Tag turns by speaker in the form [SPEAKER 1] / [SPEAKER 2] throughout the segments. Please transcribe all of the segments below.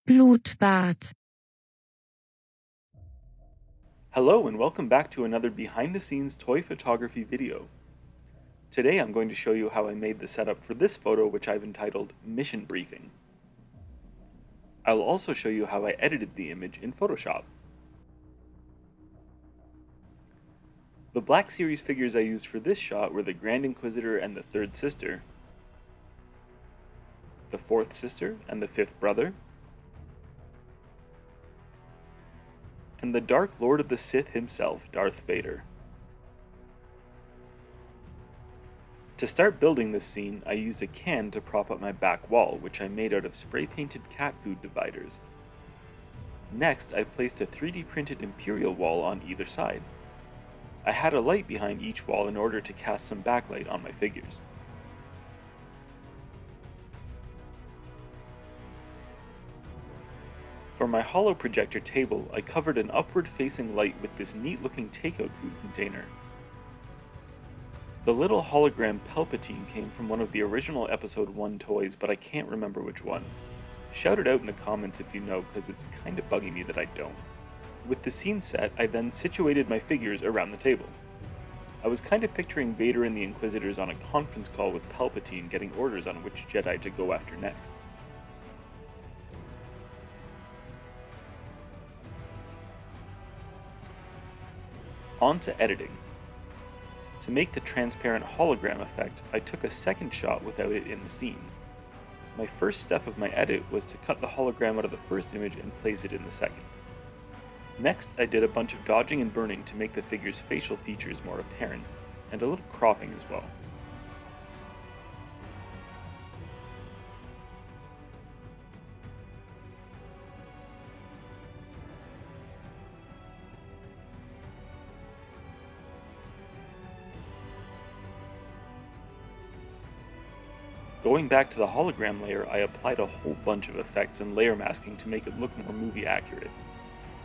[SPEAKER 1] Blutbad.
[SPEAKER 2] Hello and welcome back to another behind-the-scenes toy photography video. Today I'm going to show you how I made the setup for this photo, which I've entitled Mission Briefing. I will also show you how I edited the image in Photoshop. The Black Series figures I used for this shot were the Grand Inquisitor and the Third Sister, the Fourth Sister and the Fifth Brother, and the Dark Lord of the Sith himself, Darth Vader. To start building this scene, I used a can to prop up my back wall, which I made out of spray-painted cat food dividers. Next, I placed a 3D printed imperial wall on either side. I had a light behind each wall in order to cast some backlight on my figures. For my holo projector table, I covered an upward-facing light with this neat-looking takeout food container. The little hologram Palpatine came from one of the original Episode 1 toys, but I can't remember which one. Shout it out in the comments if you know, because it's kinda bugging me that I don't. With the scene set, I then situated my figures around the table. I was kinda picturing Vader and the Inquisitors on a conference call with Palpatine getting orders on which Jedi to go after next. On to editing. To make the transparent hologram effect, I took a second shot without it in the scene. My first step of my edit was to cut the hologram out of the first image and place it in the second. Next, I did a bunch of dodging and burning to make the figure's facial features more apparent, and a little cropping as well. Going back to the hologram layer, I applied a whole bunch of effects and layer masking to make it look more movie accurate.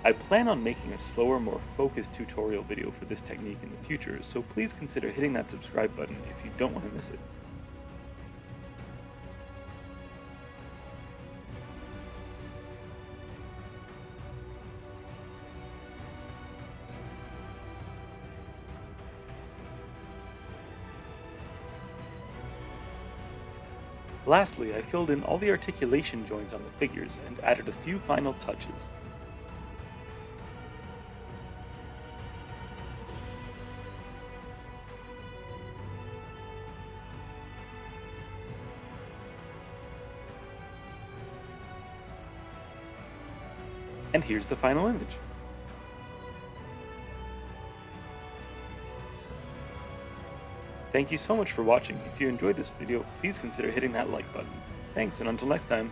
[SPEAKER 2] I plan on making a slower, more focused tutorial video for this technique in the future, so please consider hitting that subscribe button if you don't want to miss it. Lastly, I filled in all the articulation joints on the figures and added a few final touches. And here's the final image. Thank you so much for watching. If you enjoyed this video, please consider hitting that like button. Thanks, and until next time.